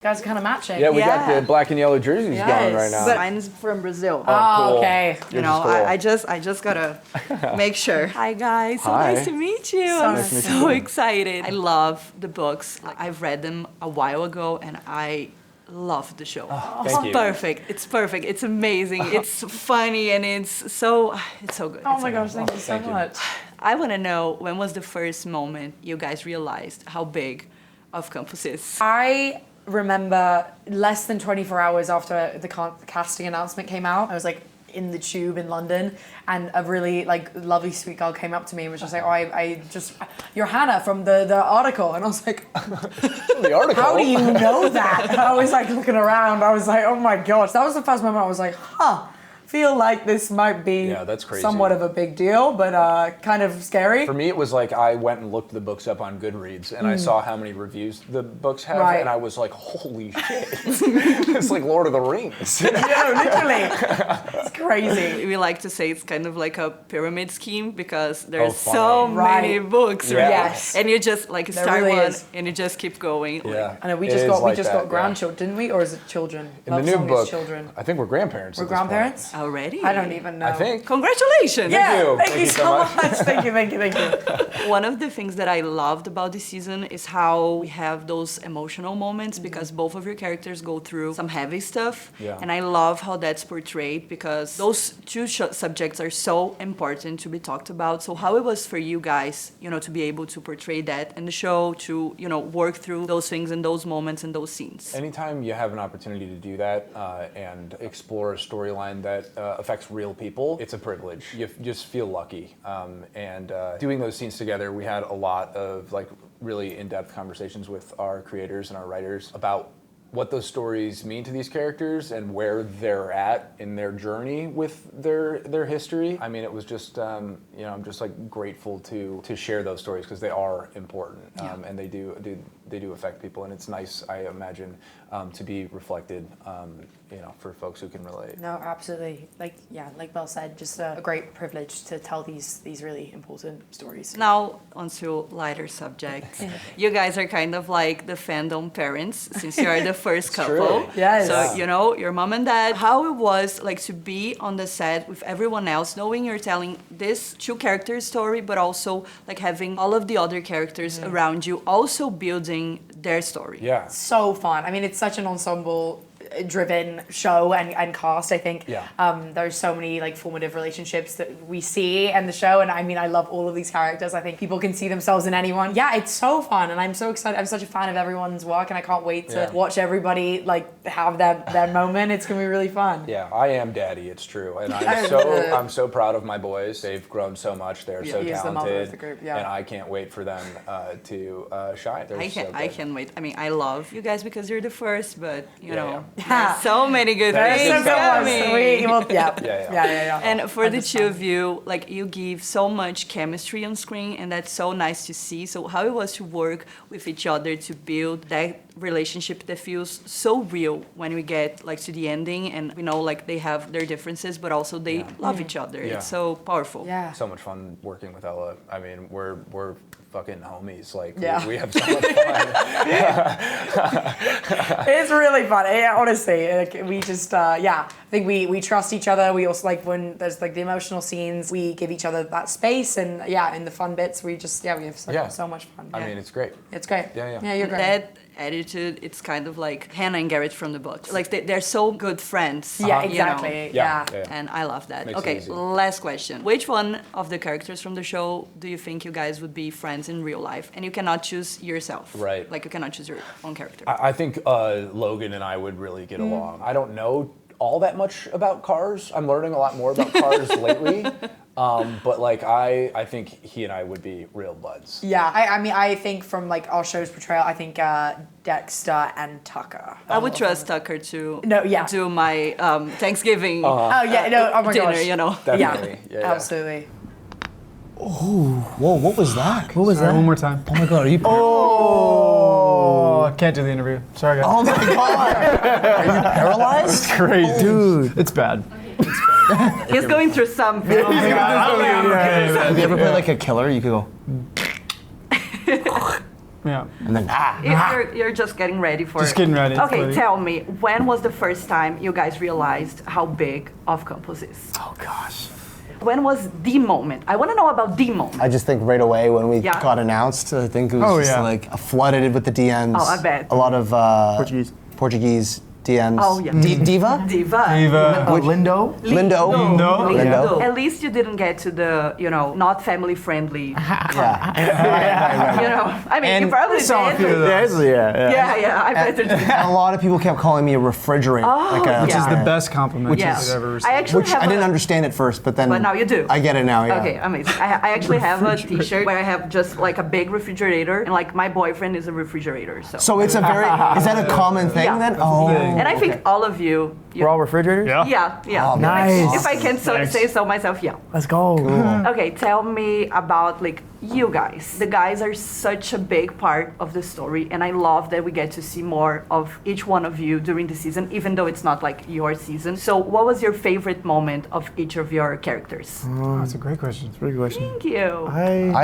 guys are kind of matching. Yeah, we got the black and yellow jerseys going right now. But mine's from Brazil. Oh, cool. okay. You know, I just gotta make sure. Hi guys, so Hi. nice to meet you. I'm so excited. I love the books. Like, I've read them a while ago, and I love the show. Thank you. It's perfect. It's amazing. It's funny, and it's so good. Oh my gosh, thank you so Thank you. much. I want to know, when was the first moment you guys realized how big Off Campus is? I remember less than 24 hours after the casting announcement came out, I was like in the tube in London, and a really like lovely sweet girl came up to me and was just like, you're Hannah from the article. And I was like, The article. how do you know that? I was like looking around, I was like, oh my gosh. That was the first moment I was like, feel like this might be that's crazy. somewhat of a big deal, but kind of scary. For me, it was like I went and looked the books up on Goodreads, and I saw how many reviews the books have, Right. and I was like, holy shit. It's like Lord of the Rings. Yeah, literally. It's crazy. We like to say it's kind of like a pyramid scheme, because there's funny. so many Right. books, Yeah. right? Yes. And you just like There start really one is. and you just keep going. Yeah. I know we It just is got like that, got grandchildren, didn't we? Or is it children? In the Love new Song is book, children. I think we're grandparents. We're at this point. grandparents? Already? I don't even know. I think. Congratulations! Yeah, you. thank you so much. Thank you. One of the things that I loved about this season is how we have those emotional moments, because both of your characters go through some heavy stuff. Yeah. And I love how that's portrayed, because those two subjects are so important to be talked about. So how it was for you guys, to be able to portray that in the show, to, work through those things and those moments and those scenes. Anytime you have an opportunity to do that and explore a storyline that affects real people, it's a privilege. You just feel lucky. And doing those scenes together, we had a lot of like really in-depth conversations with our creators and our writers about what those stories mean to these characters and where they're at in their journey with their history. I mean, it was just I'm just like grateful to share those stories, because they are important, and they do affect people, and it's nice, I imagine, to be reflected, for folks who can relate. No, absolutely. Like Belle said, just a great privilege to tell these really important stories. Now, onto lighter subjects. You guys are kind of like the fandom parents, since you are the first couple. true. Yes. So, your mom and dad, how it was like to be on the set with everyone else, knowing you're telling this two character story, but also like having all of the other characters around you also building their story. Yeah. So fun. I mean, it's such an ensemble driven show and cast. I think there's so many like formative relationships that we see in the show, and I mean, I love all of these characters. I think people can see themselves in anyone. Yeah, it's so fun, and I'm so excited. I'm such a fan of everyone's work, and I can't wait to watch everybody like have their moment. It's gonna be really fun. Yeah, I am daddy, it's true. And I'm so proud of my boys. They've grown so much. They're so He's the mother talented. of the group, And I can't wait for them to shine. They're so I good. can't wait. I mean, I love you guys because you're the first, but Yeah. there's so many good There's things some good ones. coming. Yeah. And for the two of you, like you give so much chemistry on screen, and that's so nice to see. So how it was to work with each other to build that relationship that feels so real when we get like to the ending, and we know like they have their differences, but also they love each other. Yeah. It's so powerful. Yeah. So much fun working with Ella. I mean, we're fucking homies. Like, Yeah. we have so much fun. It's really fun. Yeah, honestly, like, we just I think we trust each other. We also like when there's like the emotional scenes, we give each other that space, and in the fun bits, we just we have so much fun. I mean, it's great. It's great. Yeah. You're great. That attitude, it's kind of like Hannah and Garrett from the books. Like they're so good friends. Yeah, you know. exactly. Yeah. And I love that. Makes it Okay, easy. last question. Which one of the characters from the show do you think you guys would be friends in real life? And you cannot choose yourself. Right. Like you cannot choose your own character. I think Logan and I would really get along. I don't know all that much about cars. I'm learning a lot more about cars lately. But like I think he and I would be real buds. Yeah, I mean, I think from like our show's portrayal, I think Dexter and Tucker. I would trust Tucker to do my Thanksgiving Oh my dinner, gosh. Definitely. Yeah. Absolutely. Whoa, what was that? What was Sorry, one more time. Oh my god, are you Oh, I can't do the interview. Sorry, guys. Oh my god! Are you paralyzed? It's crazy. Dude. It's bad. He's going through something. Have you ever played like a killer? You could go. Yeah. And then You're just getting ready for Just getting ready. Okay, Ready. tell me, when was the first time you guys realized how big Off Campus is? oh gosh. When was the moment? I want to know about the moment. I just think right away when we Yeah. got announced, I think it was Oh, just yeah. like flooded with the DMs. Oh, I bet. A lot of Portuguese DMs. Oh, yeah. Diva? Diva. Eva. Lindo? Lindo. Lindo. At least you didn't get to the, not family friendly. Yeah. I mean, you probably saw a did. few of those. Yeah, I bet you did. And a lot of people kept calling me a refrigerator. Oh, a, Which is the Yeah. best compliment Yeah. you could ever receive. I actually Which have I didn't a- understand at first, but then. But now you do. I get it now, yeah. Okay, amazing. I actually have a T-shirt where I have just like a big refrigerator, and like my boyfriend is a refrigerator. So. So it's a very. Is that a common thing Yeah. then? Oh. And I think all of you. We're all refrigerators? Yeah. Yeah. Oh, nice. If I can Thanks. say so myself, yeah. Let's go. Okay, tell me about like you guys. The guys are such a big part of the story, and I love that we get to see more of each one of you during the season, even though it's not like your season. So, what was your favorite moment of each of your characters? Oh, that's a great question. Pretty good question. Thank you.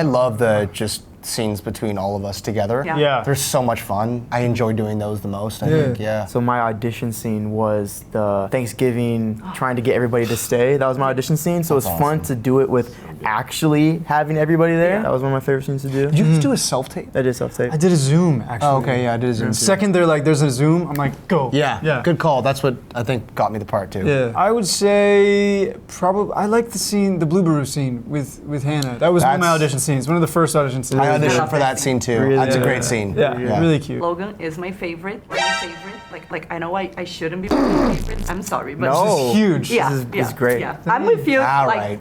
I love the just scenes between all of us together. Yeah. Yeah. They're so much fun. I enjoy doing those the most, I Yeah. think, yeah. So my audition scene was the Thanksgiving, trying to get everybody to stay. That was my audition scene. So it was That's fun awesome. to do it with actually having everybody there. Yeah. That was one of my favorite scenes to do. Did you do a self-tape? I did self-tape. I did a Zoom, actually. Oh, okay, yeah, I did a Zoom. The too. second they're like, there's a Zoom, I'm like, go. Yeah, Yeah. good call. That's what I think got me the part too. Yeah. I would say probably, I like the scene, the Blue Baru scene with Hannah. That was one of my That's- audition scenes, one of the first audition scenes. I love auditioned for that that scene too. Really? That's a Yeah. great scene. Yeah, really cute. Logan is my favorite. My favorite. Like I know I shouldn't be my favorite. I'm sorry, but No. This is huge. yeah, This is yeah, great. Yeah, I'm with you. All like right.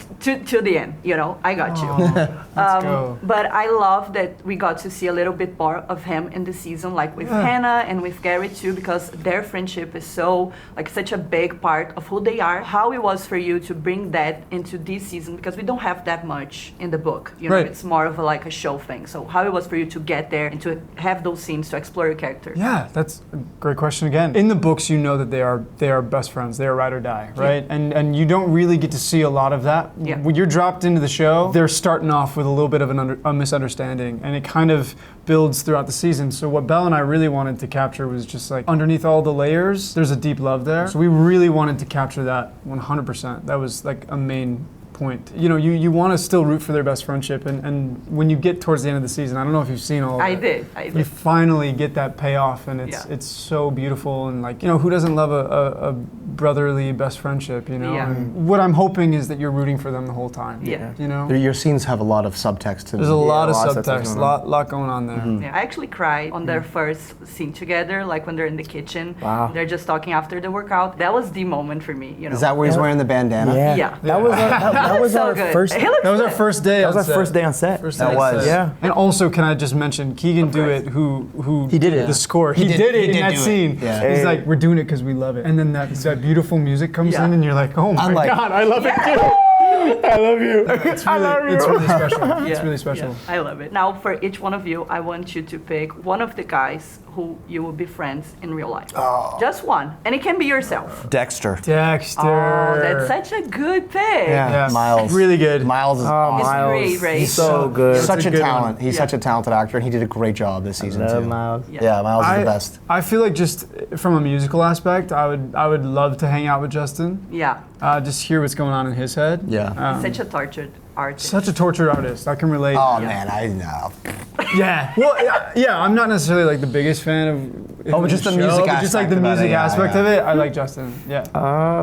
to the end. I got you. Let's go. But I love that we got to see a little bit more of him in the season, like with Hannah and with Gary too, because their friendship is so like such a big part of who they are. How it was for you to bring that into this season, because we don't have that much in the book. Right. It's more of like a show thing. So how it was for you to get there and to have those scenes to explore your character. Yeah, that's a great question again. In the books, you know that they are best friends. They are ride or die, right? And you don't really get to see a lot of that. Yeah. When you're dropped into the show, they're starting off with a little bit of a misunderstanding, and it kind of builds throughout the season. So what Belle and I really wanted to capture was just like underneath all the layers, there's a deep love there. So we really wanted to capture that 100%. That was like a main point. You want to still root for their best friendship, and when you get towards the end of the season, I don't know if you've seen all of I it. did. You finally get that payoff, and it's so beautiful, and like who doesn't love a brotherly best friendship, Yeah. And what I'm hoping is that you're rooting for them the whole time. Yeah. Your scenes have a lot of subtext to them. There's a lot of a lot of subtext, subtext lot going on there. Yeah, I actually cried on their first scene together, like when they're in the kitchen. Wow. They're just talking after the workout. That was the moment for me. Is that where he's wearing the bandana? Yeah. That was that was So our good. first. He looks That was our good. first day. That was on our set. first day on set. First That day on was. set. Yeah. And also, can I just mention Keegan Dewitt, who He did it. the score. He did- did he it in did that do it. scene. Yeah. He's Hey. like, we're doing it because we love it. And then that beautiful music comes Yeah. in, and you're like, oh my I'm like- god, I love it too. I love you. It's really special. It's really special. Yeah, I love it. Now, for each one of you, I want you to pick one of the guys who you will be friends in real life. Oh. Just one. And it can be yourself. Dexter. Dexter. Oh, that's such a good pick. Yeah. Miles. Really good. Miles is Oh, It's awesome. Miles. great, right? He's so good. That's Such a a good talent. one. He's Yeah. such a talented actor, and he did a great job this season Love too. Miles. Yeah, Miles is the best. I feel like just from a musical aspect, I would love to hang out with Justin. Yeah. Just hear what's going on in his head. Yeah. Such a tortured artist. Such a tortured artist. I can relate. Oh man, I know. Yeah. Well, yeah. I'm not necessarily like the biggest fan of. Oh, but just the show, music but just like aspect the about music it, yeah, aspect yeah. of it. I like Justin. Yeah.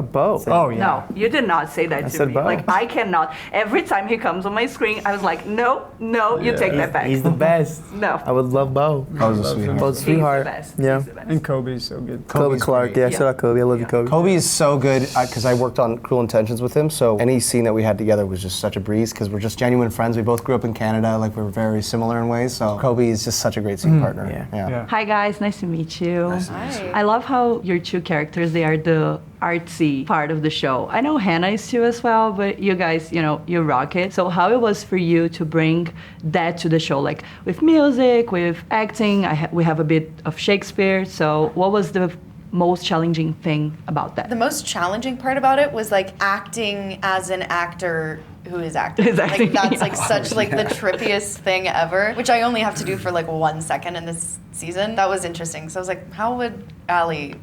Bo. Oh yeah. No, you did not say that to said me. Bo. Like, I cannot. Every time he comes on my screen, I was like, no, you take that back. He's the best. No. I would love Bo. I was a sweetheart. Bo's He's sweetheart. the best. Yeah. He's the best. And Kobe's so good. Kobe Kobe's Clark. great. Yeah, Yeah. shout out Kobe. I love you, Kobe. Kobe is so good because I worked on Cruel Intentions with him. So any scene that we had together was just such a breeze because we're just genuine friends. We both grew up in Canada. Like we're very similar in ways. So Kobe is just such a great scene partner. Yeah. Hi guys, nice to meet you. I love how your two characters, they are the artsy part of the show. I know Hannah is too as well, but you guys, you rock it. So how it was for you to bring that to the show, like with music, with acting, we have a bit of Shakespeare. So what was the most challenging thing about that? The most challenging part about it was like acting as an actor who is acting. Exactly. Like that's like such like the trippiest thing ever, which I only have to do for like 1 second in this season. That was interesting. So I was like, how would Ali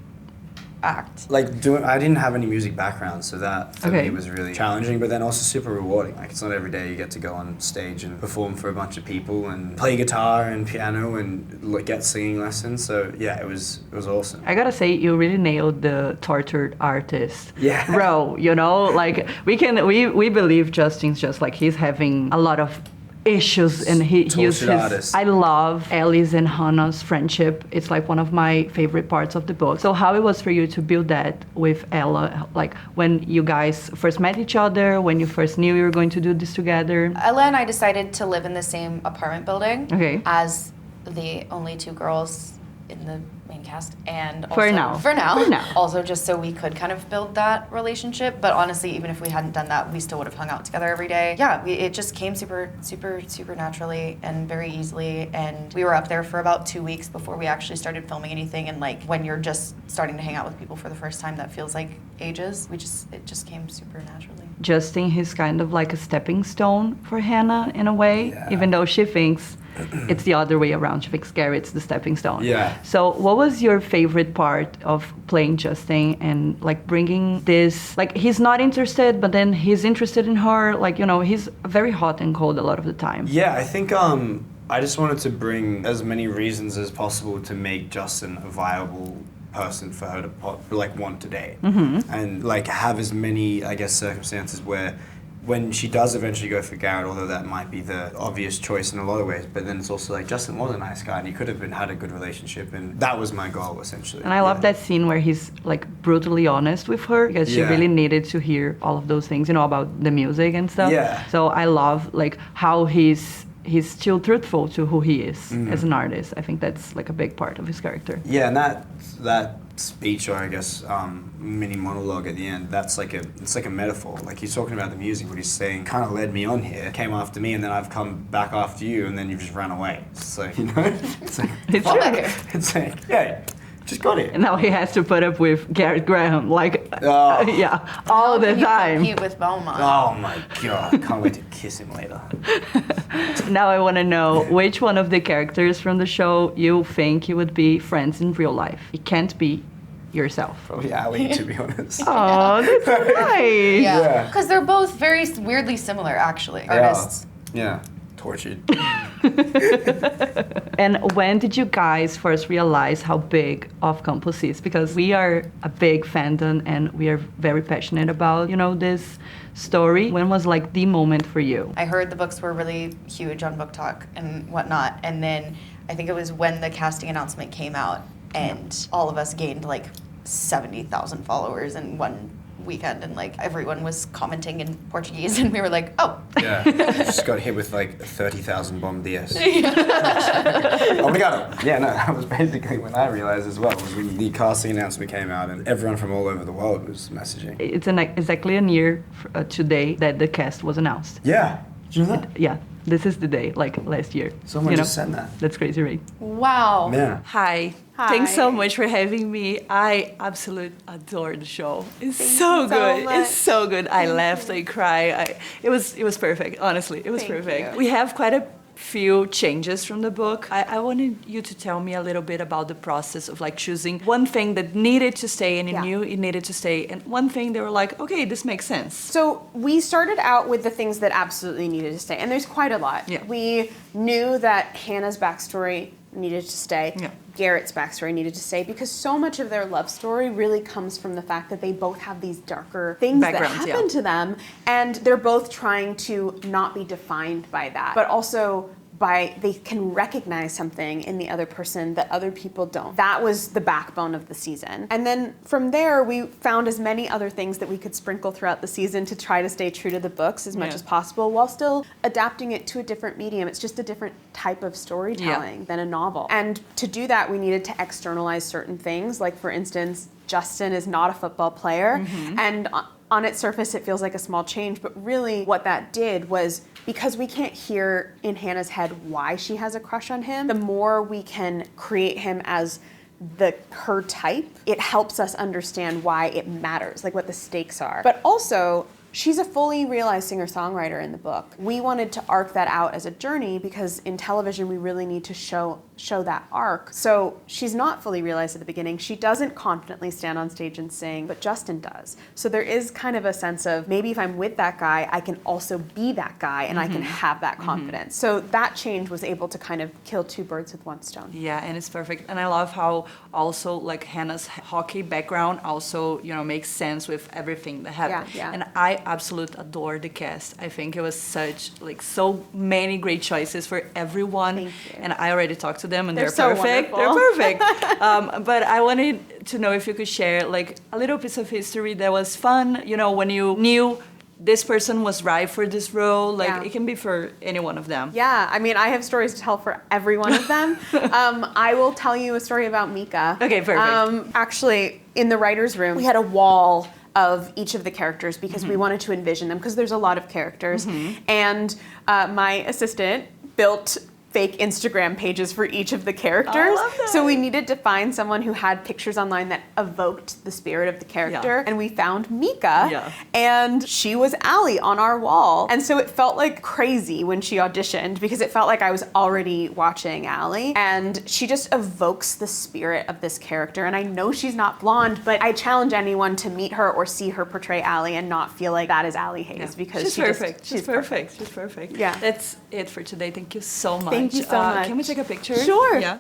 act? Like I didn't have any music background, so that for Okay. me was really challenging, but then also super rewarding. Like it's not every day you get to go on stage and perform for a bunch of people and play guitar and piano and get singing lessons. So yeah, it was awesome. I gotta say, you really nailed the tortured artist Yeah. role. You know, like we believe Justin's just like he's having a lot of issues, and he used his. Tortured artist. I love Ellie's and Hannah's friendship. It's like one of my favorite parts of the book. So how it was for you to build that with Ella, like when you guys first met each other, when you first knew you were going to do this together. Ella and I decided to live in the same apartment building Okay. as the only 2 girls in the main cast, and also, For now. For now. For now. Also, just so we could kind of build that relationship. But honestly, even if we hadn't done that, we still would have hung out together every day. Yeah, it just came super naturally and very easily. And we were up there for about 2 weeks before we actually started filming anything. And like when you're just starting to hang out with people for the first time, that feels like ages. It just came super naturally. Justin, he's kind of like a stepping stone for Hannah in a way, Yeah. even though she thinks it's the other way around. She thinks Garrett's the stepping stone. Yeah. So what was your favorite part of playing Justin and like bringing this, like he's not interested, but then he's interested in her, like, you know, he's very hot and cold a lot of the time. Yeah, I think I just wanted to bring as many reasons as possible to make Justin a viable person for her to want to date, and like have as many, I guess, circumstances where when she does eventually go for Garrett, although that might be the obvious choice in a lot of ways, but then it's also like Justin was a nice guy and he could have had a good relationship, and that was my goal essentially. And I love that scene where he's like brutally honest with her because she Yeah. really needed to hear all of those things, you know, about the music and stuff. Yeah. So I love like how he's still truthful to who he is as an artist. I think that's like a big part of his character. Yeah, and that speech, or I guess mini monologue at the end, it's like a metaphor. Like he's talking about the music, but he's saying, kind of led me on here, came after me, and then I've come back after you, and then you've just ran away. It's like, you know, it's like, It's Come true. back here. it's like, yeah, just got it. And now he has to put up with Garrett Graham, like, Oh. yeah, all the You time. compete with Belmont. Oh my god, I can't wait to kiss him later. Now I want to know which one of the characters from the show you think you would be friends in real life. It can't be yourself. Probably Ali, to be honest. Oh, that's nice. Yeah, because they're both very weirdly similar, actually. Artists. Yeah, tortured. And when did you guys first realize how big Off Campus is? Because we are a big fandom and we are very passionate about, you know, this story. When was like the moment for you? I heard the books were really huge on Book Talk and whatnot, and then I think it was when the casting announcement came out, and all of us gained like 70,000 followers in one weekend, and like everyone was commenting in Portuguese, and we were like, oh. Yeah, just got hit with like 30,000 bom dias. Obrigado. Yeah, no, that was basically when I realized as well, was when the casting announcement came out and everyone from all over the world was messaging. It's exactly a year today that the cast was announced. Yeah, did you know that? Yeah, this is the day, like last year. Someone you know? just sent that. That's crazy, right? Wow. Yeah. Hi. Hi. Thanks so much for having me. I absolutely adore the show. It's Thank so you so good. much. It's so good. I laughed, I cried. It was perfect. Honestly, it was Thank perfect. you. We have quite a few changes from the book. I wanted you to tell me a little bit about the process of like choosing one thing that needed to stay and you Yeah. knew it needed to stay, and one thing they were like, okay, this makes sense. So we started out with the things that absolutely needed to stay, and there's quite a lot. Yeah. We knew that Hannah's backstory needed to stay. Yeah. Garrett's backstory needed to stay because so much of their love story really comes from the fact that they both have these darker things that Backgrounds, happen yeah. to them, and they're both trying to not be defined by that, but also they can recognize something in the other person that other people don't. That was the backbone of the season. And then from there, we found as many other things that we could sprinkle throughout the season to try to stay true to the books as much Yeah. as possible while still adapting it to a different medium. It's just a different type of storytelling than a novel. And to do that, we needed to externalize certain things. Like, for instance, Justin is not a football player. And on its surface, it feels like a small change, but really what that did was, because we can't hear in Hannah's head why she has a crush on him, the more we can create him as her type, it helps us understand why it matters, like what the stakes are. But also, she's a fully realized singer-songwriter in the book. We wanted to arc that out as a journey because in television we really need to show that arc. So she's not fully realized at the beginning. She doesn't confidently stand on stage and sing, but Justin does. So there is kind of a sense of maybe if I'm with that guy, I can also be that guy and I can have that confidence. So that change was able to kind of kill two birds with one stone. Yeah, and it's perfect. And I love how also like Hannah's hockey background also, you know, makes sense with everything that happened. Yeah. And I absolutely adore the cast. I think it was such like so many great choices for everyone. Thank you. And I already talked to them and They're they're so perfect. wonderful. They're perfect. But I wanted to know if you could share like a little piece of history that was fun, you know, when you knew this person was right for this role. Like Yeah. it can be for any one of them. Yeah, I mean, I have stories to tell for every one of them. I will tell you a story about Mika. Okay, perfect. Actually, in the writer's room, we had a wall of each of the characters because we wanted to envision them because there's a lot of characters. And my assistant built fake Instagram pages for each of the characters. love that. So we needed to find someone who had pictures online that evoked the spirit of the character. Yeah. And we found Mika. Yeah. And she was Allie on our wall. And so it felt like crazy when she auditioned because it felt like I was already watching Allie. And she just evokes the spirit of this character. And I know she's not blonde, but I challenge anyone to meet her or see her portray Allie and not feel like that is Allie Hayes because she's she perfect. Just, She's perfect. She's perfect. Yeah. That's it for today. Thank you so much. Thank you so much. Can we take a picture? Sure. Yeah.